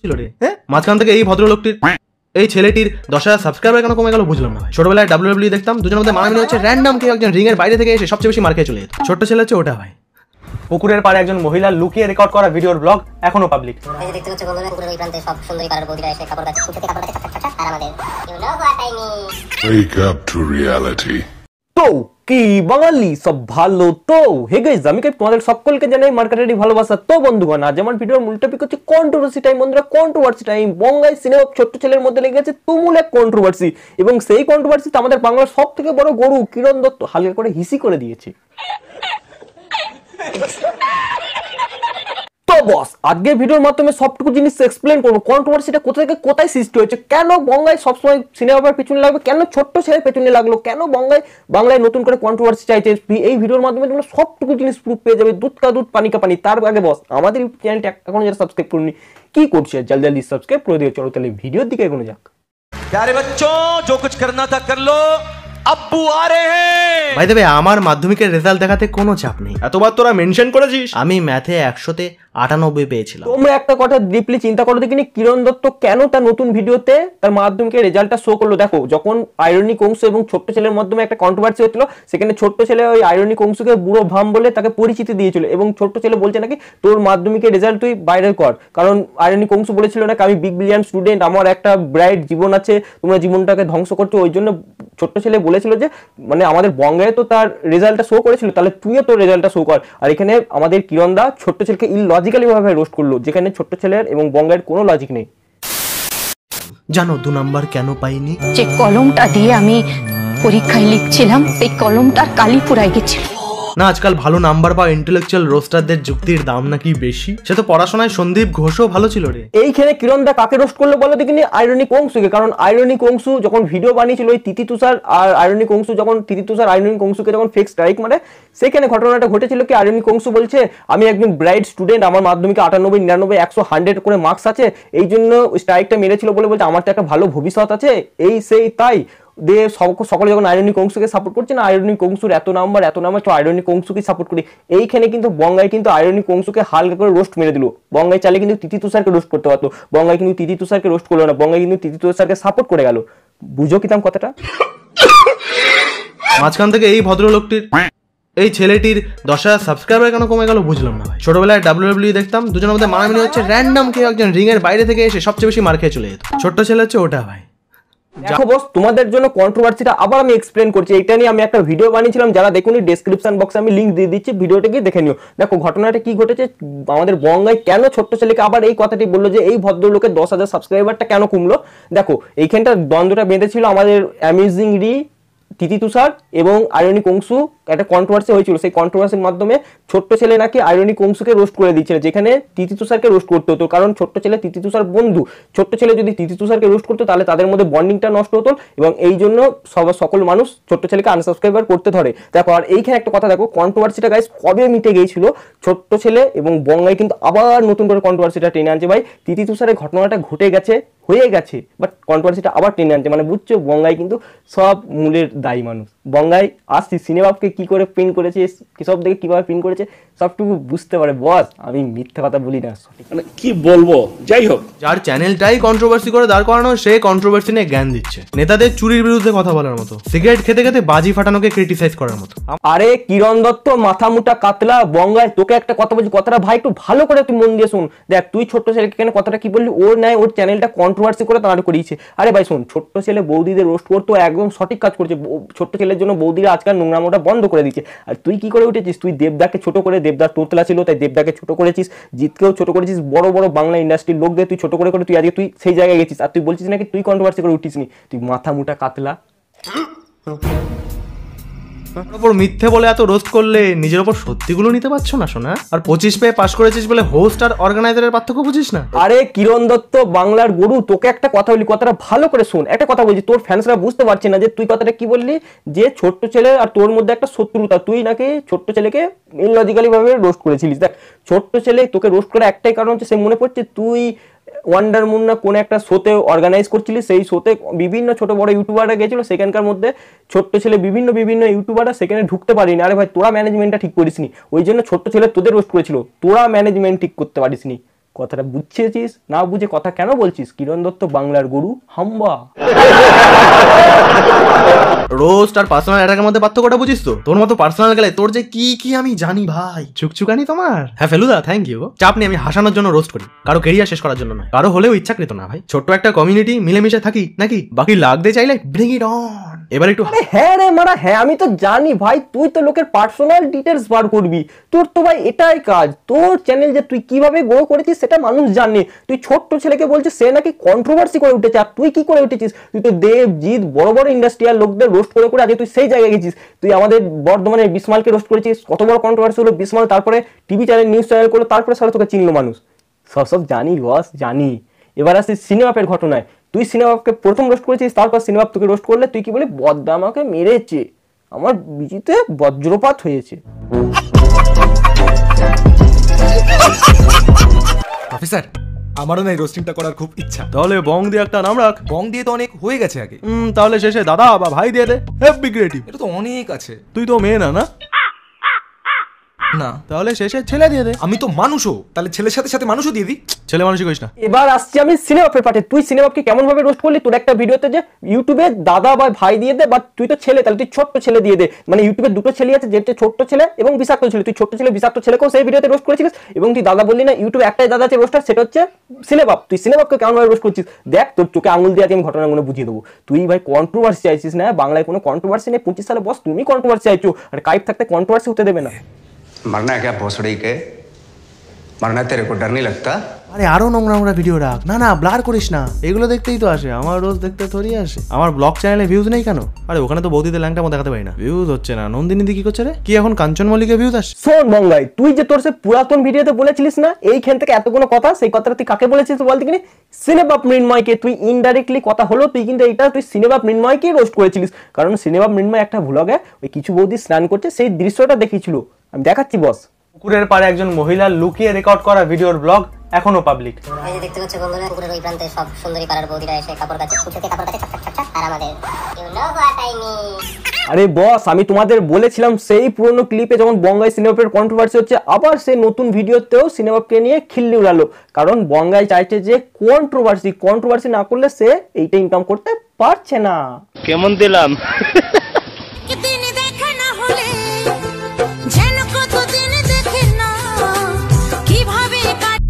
ছিল রে। হ্যাঁ, মাঝখান থেকে এই ভদ্রলোকটির এই ছেলেটির 10,000 সাবস্ক্রাইবার কেন কমে গেল বুঝলাম না। ছোটবেলায় WWE দেখতাম, দুজনের মধ্যে মারামারি হচ্ছে, র্যান্ডম কেউ একজন রিং এর বাইরে থেকে এসে সবচেয়ে বেশি মার খেয়ে চলে যেত। ছোট্ট ছেলে হচ্ছে ওটা ভাই। পুকুরের পাড়ে একজন মহিলা লুকিয়ে রেকর্ড করা ভিডিওর ব্লগ এখনো পাবলিক। এই যে দেখতে পাচ্ছ বন্ধুরা, পুকুরের ওই প্রান্তে সব সুন্দরী পাড়ার বৌদিরা এসে কাপড় কাচছে, ছুটে কাপড় কাচছে ঠাক ঠাক আর আমাদের you know what I mean. Wake up to reality. তো কি বাঙালি সব ভালো তো? হে গাইস, আমি তোমাদের সকলকে জানাই মার্কেটেরই ভালোবাসা। তো বন্ধুগণ, আজ আমার ভিডিওর মূল টপিক হচ্ছে কন্ট্রোভার্সি টাইম। বন্ধুরা, কন্ট্রোভার্সি টাইম। বঙ্গাই সিনেমা ছোট্ট ছেলের মধ্যে লেগে গেছে তুমুল এক কন্ট্রোভার্সি, এবং সেই কন্ট্রোভার্সিতে আমাদের বাংলার সব থেকে বড় গরু কিরণ দত্ত হালকা করে হিসি করে দিয়েছে। তো বস, আজকের ভিডিওর মাধ্যমে সবটুকু জিনিস এক্সপ্লেন করবো। কন্ট্রোভার্সিটা কোথা থেকে কোথায় সৃষ্টি হয়েছে, কেন বঙ্গায় সবসময় সিনেমার পেছনে লাগবে, কেন ছোট্ট ছেলের পেছনে লাগলো, কেন বাংলায় নতুন করে কন্ট্রোভার্সি চাইছে। এই ভিডিওর মাধ্যমে তোমরা সবটুকু জিনিস প্রুফ পেয়ে যাবে, দুধ কা দুধ পানি কা পানি। তার আগে বস, আমাদের চ্যানেলটা এখনো যারা সাবস্ক্রাইব করুনি, কি করছে, জলদি জলদি সাবস্ক্রাইব করে দিয়ে চলো তাহলে ভিডিওর দিকে এগোনো যাক। प्यारे बच्चों, जो कुछ करना था कर लो, अब्बू आ रहे हैं। ভাই দেবে, আমার মাধ্যমিকের রেজাল্ট দেখাতে কোনো চাপ নেই। এতবার তোরা মেনশন করেছিস, আমি ম্যাথে 100তে 98 পেয়েছিলাম। তোমরা একটা কথা ডিপলি চিন্তা করো দেখিনি, কিরণ দত্ত কেন তার নতুন ভিডিওতে তার মাধ্যমিকের রেজাল্টটা শো করলো। দেখো, যখন আইরনিক অংশ এবং ছোট্ট ছেলের মাধ্যমে একটা কন্ট্রোভার্সি হচ্ছিল, সেখানে ছোট্ট ছেলে ওই আইরনিক অংশকে বুড়ো ভাম বলে তাকে পরিচিতি দিয়েছিল, এবং ছোট্ট ছেলে বলছে নাকি তোর মাধ্যমিকের রেজাল্ট তুই বাইরে কর, কারণ আইরনিক অংশ বলেছিল নাকি আমি বিগ বিলিয়ন স্টুডেন্ট, আমার একটা ব্রাইট জীবন আছে, তোমরা জীবনটাকে ধ্বংস করছো। ওই জন্য ছোট্ট ছেলে বলেছিল যে মানে আমাদের বঙ্গায় তো তার রেজাল্টটা শো করেছিল, তাহলে তুইও তোর রেজাল্টটা শো কর। আর এখানে আমাদের কিরণ দা ছোট্ট ছেলেকে ইললজিক্যালি ভাবে রোস্ট করলো, যেখানে ছোট্ট ছেলের এবং বঙ্গায়ের কোনো লজিক নেই। জানো 2 নাম্বার কেন পাইনি? যে কলমটা দিয়ে আমি পরীক্ষায় লিখছিলাম, সেই কলমটার কালি পুরাই গেছিল। না, আজকাল ভালো নাম্বার বা ইন্টেলেকচুয়াল রোস্টারদের যুক্তির দাম নাকি বেশি। সে তো পড়াশোনায় সন্দীপ ঘোষও ভালো ছিল রে। এইখানে কিরণ দা কাকে রোস্ট করলো বলো দেখিনি? আইরনিক অংশুকে। কারণ আইরনিক অংশু যখন ভিডিও বানিয়েছিল ওই তিতি তুষার আর আইরনিক অংশু, যখন তিতি তুষার আইরনিক অংশুকে যখন ফেক স্ট্রাইক মারে, সেখানে ঘটনাটা ঘটেছিল কি, আইরনিক অংশু বলছে আমি একজন ব্রাইট স্টুডেন্ট, আমার মাধ্যমিকে 98, 99, 100, 100 করে মার্কস আছে, এই জন্য স্ট্রাইকটা মেরেছিল বলে বলছে আমার তো একটা ভালো ভবিষ্যৎ আছে, এই সেই তাই দিয়ে সকলে যখন আইরনিক অংশকে সাপোর্ট করছে না, আইরনিক অংশুর এত নাম্বার তো আইরনিক অংশকে সাপোর্ট করি। এইখানে কিন্তু বঙ্গাই কিন্তু আইরনিক অংশকে হালকা করে রোস্ট মেরে দিল। বঙ্গাই চাইলে কিন্তু তিতি তুষারকে রোস্ট করতে পারতো, বঙ্গাই কিন্তু তিতি তুষারকে রোস্ট করলো না, বঙ্গাই কিন্তু তিতি তুষারকে সাপোর্ট করে গেল। বুঝো কিতাম কথাটা? মাঝখান থেকে এই ভদ্রলোকটির এই ছেলেটির 10,000 সাবস্ক্রাইবার কেন কমে গেল বুঝলাম না ভাই। ছোটবেলায় WWE দেখতাম, দুজনের মধ্যে মারামারি হচ্ছে, র্যান্ডম কেউ একজন রিং এর বাইরে থেকে এসে সবচেয়ে বেশি মার খেয়ে চলে যেত। ছোট্ট ছেলে হচ্ছে ওটা ভাই। দেখো বস, তোমাদের জন্য কন্ট্রোভার্সিটা আবার আমি এক্সপ্লেন করছি। এটা নিয়ে আমি একটা ভিডিও বানিয়েছিলাম, যারা দেখুনি ডেসক্রিপশন বক্সে আমি লিংক দিয়ে দিচ্ছি, ভিডিওটা গিয়ে দেখে নিও। দেখো ঘটনাটা কি ঘটেছে, আমাদের বঙ্গায় কেন ছোট্ট ছেলেকে আবার এই কথাটি বললো যে এই ভদ্রলোকের 10,000 সাবস্ক্রাইবারটা কেন কমলো। দেখো এইখানটা দ্বন্দ্বটা বেঁধেছিল আমাদের অ্যামেজিং রি, তিতি তুষার এবং আইরনিক অংশু। একটা কন্ট্রোভার্সি হয়েছিল, সেই কন্ট্রোভার্সির মাধ্যমে ছোট্ট ছেলে নাকি আইরনিক অংশকে রোস্ট করে দিচ্ছিল, যেখানে তিতি তুষারকে রোস্ট করতে হতো, কারণ ছোট্ট ছেলে তিতি তুষার বন্ধু। ছোট্ট ছেলে যদি তিতি তুষারকে রোস্ট করতো তাহলে তাদের মধ্যে বন্ডিংটা নষ্ট হতো, এবং এই জন্য সকল মানুষ ছোট্ট ছেলেকে আনসাবস্ক্রাইবার করতে ধরে। দেখো, আর এইখানে একটা কথা দেখো, কন্ট্রোভার্সিটা গাইস কবে মিটে গিয়েছিল, ছোট্ট ছেলে এবং বঙ্গাই কিন্তু আবার নতুন করে কন্ট্রোভার্সিটা টেনে আনছে। ভাই তিতি তুষারের ঘটনাটা ঘটে গেছে, হয়ে গেছে, বাট কন্ট্রোভার্সিটা আবার টেনে আনছে, মানে বুঝছো বঙ্গাই কিন্তু সব মূলের দায়ী মানুষ। বঙ্গাই আসছি সিনেমাকে কি করে প্রিন্ট করেছে, সব দেখে কিভাবে প্রিন্ট করেছে সবটুকু বুঝতে পারে। বস, আমি মিথ্যা কথা বলি না, মানে কি বলবো, যাই হোক, যার চ্যানেলটাই কন্ট্রোভার্সি করে দাঁড় করানো, সে কন্ট্রোভার্সি নিয়ে জ্ঞান দিচ্ছে। নেতাদের চুরির বিরুদ্ধে কথা বলার মতো, সিগারেট খেতে খেতে বাজি ফাটানোকে ক্রিটিসাইজ করার মতো। আরে কিরণ দত্ত মাথা মুটা কাতলা, বঙ্গাই তোকে একটা কথা বলছি, কথাটা ভাই একটু ভালো করে তুই মন দিয়ে শুন। দেখ, তুই ছোট্ট ছেলেকে কেন কথাটা কি বললি, ওর নাই ওর চ্যানেলটা কন্ট্রোভার্সি করে দাঁড় করিয়েছে। আরে ভাই শোন, ছোট্ট ছেলে বৌদিদের রোস্ট করতো, একদম সঠিক কাজ করছে। ছোট্ট ছেলের জন্য বৌদিরা আজকাল নোংরামোটা বন্ধ করে দিচ্ছে। আর তুই কি করে উঠেছিস, তুই দেবদাকে ছোট করে, দেবদার তোতলা ছিল তাই দেবদাকে ছোট করেছিস, জিতকেও ছোট করেছিস, বড় বড় বাংলা ইন্ডাস্ট্রির লোকদের তুই ছোট করে তুই আজকে তুই সেই জায়গায় গেছিস, আর তুই বলছিস নাকি তুই কন্ট্রোভার্সি করে উঠিস নি। তুই মাথা মুটা কাতলা। ওপর মিথ্যে বলে এত রোস্ট করলে নিজের ওপর সত্যিগুলো নিতে পারছো না শোনা। আর 25 পেয়ে পাস করেছিস বলে হোস্ট আর অর্গানাইজারের পার্থক্য বুঝিস না। আরে কিরণ দত্ত বাংলার গরু, তোকে একটা কথা বলি, কথাটা ভালো করে শোন। একটা কথা বলছি, তোর ফ্যান্সরা বুঝতে পারছে না যে তুই কথাটা কি বললি, যে ছোট্ট ছেলে আর তোর মধ্যে একটা শত্রুতা, তুই নাকি ছোট্ট ছেলেকে ইললজিক্যালি ভাবে রোস্ট করেছিলিস। দেখ, ছোট্ট ছেলে তোকে রোস্ট করার একটাই কারণ হচ্ছে, সে মনে পড়ছে তুই ওয়ান্ডার মুন না কোন একটা শোতে অর্গানাইজ করছিলি, সেই শোতে বিভিন্ন ছোট বড় ইউটিউবাররা গেছিল, সেখানকার মধ্যে ছোট্ট ছেলে বিভিন্ন ইউটিউবাররা সেখানে ঢুকতে পারিনি। আরে ভাই, তোরা ম্যানেজমেন্টটা ঠিক করিসনি, ওই জন্য ছোট্ট ছেলে তোদের রোস্ট করেছিল, তোরা ম্যানেজমেন্ট ঠিক করতে পারিসনি। কথাটা বুঝছেছিস? না বুঝে কথা কেন বলছিস? কিরণ দত্ত বাংলার গরু হাম্বা। রোস্ট আর পার্সোনাল অ্যাটাকের মধ্যে পার্থক্যটা বুঝিস তো? তোর মতো পার্সোনাল গেলে তোর যে কি আমি জানি ভাই। চুকচুকানি তোমার। হ্যাঁ ফেলুদা, থ্যাংক ইউ। চাপ নিয়ে আমি হাসানোর জন্য রোস্ট করি, কারো কেরিয়ার শেষ করার জন্য নয়, কারো হলেও ইচ্ছাকৃত না ভাই। ছোট্ট একটা কমিউনিটি, মিলেমিশে থাকি নাকি? বাকি লাগতে চাইলে ব্রিং ইট অন। এবার একটু হ্যাঁ রে মারা, হ্যাঁ আমি তো জানি ভাই, তুই তো লোকের পার্সোনাল ডিটেলস বার করবি। তোর তো ভাই এটাই কাজ। তোর চ্যানেল যে তুই কিভাবে গ্রো করেছিস সেটা মানুষ জানে। তুই ছোট্ট ছেলেকে বলছিস সে নাকি কন্ট্রোভার্সি করে উঠেছে, আর তুই কি করে উঠেছিস? তুই তো দেবজিৎ বড় বড় ইন্ডাস্ট্রিয়াল লোকদের রোস্ট করে করে আগে তুই সেই জায়গায় গেছিস। তুই আমাদের বর্ধমানের বিসমালকে রোস্ট করেছিস, কত বড় কন্ট্রোভার্সি হলো বিসমাল, তারপরে টিভি চ্যানেল নিউজ চ্যানেল করলো, তারপরে সারা তোকে চিনলো মানুষ। সব জানি বস, জানি। এবার আসি সিনেমাপের ঘটনায়। তুই সিনেমাকে প্রথম রোস্ট করেছিস, তারপর সিনেমা তোকে রোস্ট করলে তুই কি বলি? বদ্দা আমাকে মেরেছে, আমার বিচিতে বজ্রপাত হয়েছে। অফিসার, আমারও না এই রোস্টিংটা করার খুব ইচ্ছা। তাহলে বং দিয়ে একটা নাম রাখ। বং দিয়ে তো অনেক হয়ে গেছে আগে। তাহলে শেষে দাদা বা ভাই দিয়ে দে। Heavy creative. এটা তো অনেক আছে। তুই তো মেয়ে না? না, তাহলে শেষে ছেলে দিয়ে দে। আমি তো মানুষও, তাহলে ছেলের সাথে সাথে মানুষও দিয়ে দিই। ছেলে মানুষই কইস না। এবার আসছি আমি সিনেমাপের পার্টে। তুই সিনেমাকে কেমন ভাবে রোস্ট করলি? তোর একটা ভিডিওতে যে ইউটিউবে দাদা বা ভাই দিয়ে দে, বা তুই তো ছেলে, তাহলে তুই ছোট্ট ছেলে দিয়ে দে। মানে ইউটিউবে দুটো ছেলে আছে, যেটা ছোট্ট ছেলে এবং বিষাক্ত ছেলে। তুই ছোট্ট ছেলে বিষাক্ত ছেলেকেও সেই ভিডিওতে রোস্ট করেছিস, এবং তুই দাদা বললি না, ইউটিউবে একটাই দাদা আছে রোস্টার, সেটা হচ্ছে সিনেবাপ। তুই সিনেবাপকে কেমন ভাবে রোস্ট করছিস দেখ, তোর চোখে আঙুল দিয়ে আমি ঘটনাগুলো বুঝিয়ে দেবো। তুই ভাই কন্ট্রোভার্সি চাইছিস না, বাংলায় কোনো কন্ট্রোভার্সি নেই। 25 সালে বস তুমি কন্ট্রোভার্সি চাইছো, আর কাইপ থাকতে কন্ট্রোভার্সি হতে দেবে না। मरना है क्या भोसड़ी के? मरना तेरे को डर नहीं लगता? আরে আরো নোংরা ভিডিও রাখ। না ব্লার করিস না, এগুলো দেখতেই তো আসে। আমার রোজ দেখতে থরি আসে। আমার ব্লগ চ্যানেলে ভিউজ নেই কেন? আরে ওখানে তো বৌদিদের ল্যাংটা মতো দেখাতে পারি না, ভিউজ হচ্ছে না। নন্দিনী কি করছে রে? কি এখন কাঞ্চন মল্লিকের ভিউজ আসে? শোন বঙ্গাই, তুই যে তোর সে পুরাতন ভিডিওতে বলেছিলিস না এইখান থেকে এতগুলো কথা, সেই কথাটা তুই কাকে বলেছিস বলতে কিনি? সিনেবাপ মৃন্ময়কে। তুই ইনডাইরেক্টলি কথা হলো, তুই কিন্তু এটা তুই সিনেবাপ মৃন্ময়কে রোস্ট করেছিলিস। কারণ সিনেবাপ মৃন্ময় একটা ভ্লগে ওই কিছু বৌদি স্নান করছে, সেই দৃশ্যটা দেখিয়েছিল। আমি দেখাচ্ছি বস। পুকুরের পাড়ে একজন মহিলা লুকিয়ে রেকর্ড করা ভিডিওর ব্লগ এখনো পাবলিক। এই যে দেখতে পাচ্ছ বন্ধুরা, পুকুরের ওই প্রান্তে সব সুন্দরী পাড়ার বৌদিরা এসে কাপড় কাচে, ছুটে কাপড় কাচে ছট, আর আমাদের you know what I mean. আরে বস, আমি তোমাদের বলেছিলাম সেই পুরনো ক্লিপে যখন বঙ্গাই সিনেমাপের কন্ট্রোভার্সি হচ্ছে, আবার সেই নতুন ভিডিওতেও সিনেমাপকে নিয়ে খিল্লি উড়ালো। কারণ বঙ্গাই চাইছে যে কন্ট্রোভার্সি না করলে সে এইটা ইনকাম করতে পারছে না। কেমন দিলাম?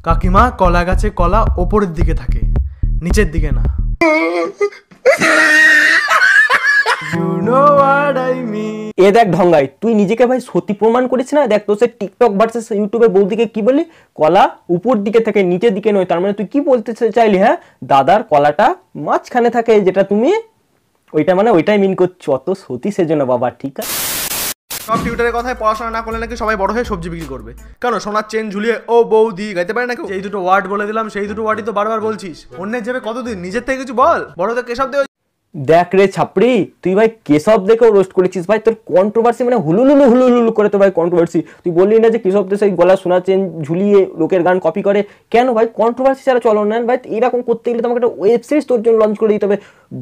কাকিমা, কলা গাছে কলা ওপরের দিকে থাকে, নিচের দিকে না। এ দেখ ঢঙ্গাই, তুই নিজেকে ভাই সত্যি প্রমাণ করিস না। দেখ তোর সে টিকটক ভার্সেস ইউটিউবের বৌদিকে কি বললি? কলা উপর দিকে থাকে, নিচের দিকে নয়। তার মানে তুই কি বলতে চাইলি? হ্যাঁ, দাদার কলাটা মাঝখানে থাকে, যেটা তুমি ওইটা মানে ওইটাই মিন করছো। অত সতী সেজন্য বাবা, ঠিক আছে। সব টিউটারের কথায় পড়াশোনা না করলে নাকি সবাই বড় হয়ে সবজি বিক্রি করবে। কেন সোনার চেন ঝুলিয়ে ও বৌদি গাইতে পারে না কেউ? এই দুটো ওয়ার্ড বলে দিলাম, সেই দুটো ওয়ার্ডই তো বারবার বলছিস। অন্যের যাবে কতদিন? নিজের থেকে কিছু বল। বড় তো কেশব দেও। দেখ রে ছাপড়ি, তুই ভাই কেশব দেখেও রোস্ট করেছিস ভাই। তোর কন্ট্রোভার্সি মানে হুলুলুলু করে তো ভাই কন্ট্রোভার্সি। তুই বললি না যে কেশব দেশে গলা সোনা চেন ঝুলিয়ে লোকের গান কপি করে? কেন ভাই? কন্ট্রোভার্সি ছাড়া চলো না ভাই। এরকম করতে গেলে তোমাকে একটা ওয়েব সিরিজ তোর জন্য লঞ্চ করে দিতে হবে।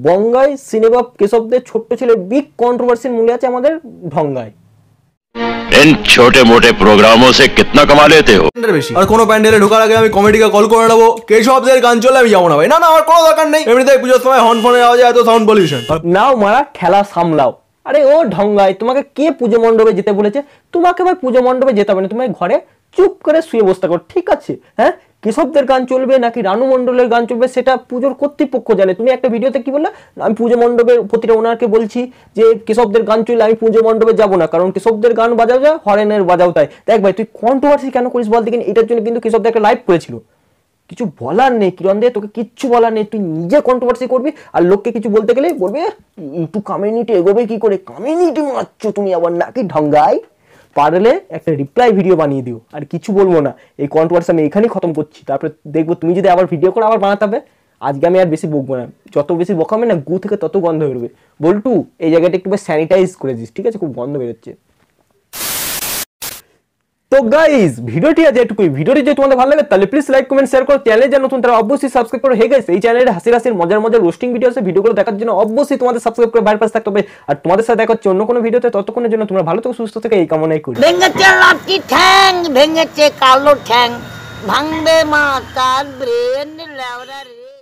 বঙ্গাই সিনেবাপ কেশবদের ছোট্ট ছেলের বিগ কন্ট্রোভার্সির মূলে আছে আমাদের ঢঙ্গাই। इन छोटे मोटे प्रोग्रामों से कितना कमा लेते हो? আর কোনো প্যান্ডেলে ঢোকার আগে আমি কমিটিকে কল করে নেবো, কেশবদের গান চলে আমি যাবো না ভাই। না আমার কোনো দরকার নেই। এমনিতেই পুজোর সময় হর্ন ফোনে আওয়াজ এত সাউন্ড পলিউশন। নাও মারা খেলা সামলাও। আরে ও ঢঙ্গাই, তোমাকে কে পুজো মণ্ডপে যেতে বলেছে? তোমাকে ভাই পুজো মণ্ডপে যেতে হবে না, তুমি ঘরে চুপ করে শুয়ে বসতে করো, ঠিক আছে? হ্যাঁ, কেশবদের গান চলবে নাকি রানু মণ্ডলের গান চলবে সেটা পুজোর কর্তৃপক্ষ জানে। তুমি একটা ভিডিওতে কি বললে? আমি পুজো মণ্ডপের প্রতিটা ওনারকে বলছি যে কেশবদের গান চললে আমি পুজো মণ্ডপে যাবো না, কারণ কেশবদের গান বাজাও যায়, হরেনের বাজাও তাই। দেখ ভাই, তুই কন্ট্রোভার্সি কেন করিস বল দেখি? এটার জন্য কিন্তু কেশবদের একটা লাইভ করেছিল। কিছু বলার নেই কিরণ দে, তোকে কিচ্ছু বলার নেই। তুই নিজে কন্ট্রোভার্সি করবি, আর লোককে কিছু বলতে গেলে বলবে একটু কমিউনিটি এগোবে কি করে? কমিউনিটি মারছো তুমি আবার নাকি ঢঙ্গাই? পারলে একটা রিপ্লাই ভিডিও বানিয়ে দিও, আর কিছু বলবো না। এই কন্ট্রোভার্সি আমি এখানেই খতম করছি। তারপরে দেখবো তুমি যদি আবার ভিডিও করে আবার বানাতে হবে। আজকে আমি আর বেশি বকবো না, যত বেশি বকাবে না গু থেকে তত গন্ধ বেরোবে। বল্টু, এই জায়গাটা একটু স্যানিটাইজ করে দিস, ঠিক আছে? খুব গন্ধ বেরোচ্ছে। তো গাইস, ভিডিওটি আজ এটুকুই। ভিডিওটি যদি তোমাদের ভালো লাগে তাহলে প্লিজ লাইক, কমেন্ট, শেয়ার করো। চ্যানেলে যারা নতুন তারা অবশ্যই সাবস্ক্রাইব করো। হে গাইস, এই চ্যানেলে হাসির মজার রোস্টিং ভিডিও আছে, ভিডিওগুলো দেখার জন্য অবশ্যই তোমাদের সাবস্ক্রাইব করে বাইরে পাশে থাকতে হবে। আর তোমাদের সাথে দেখা হচ্ছে অন্য কোনো ভিডিওতে। ততক্ষণের জন্য তোমরা ভালো থেকো, সুস্থ থেকো, এই কামনাই করি। ভেঙেছে লাঠি ঠ্যাং, ভেঙেছে কালো ঠ্যাং, ভাঙবে মা কার ব্রেন লেওরা রে।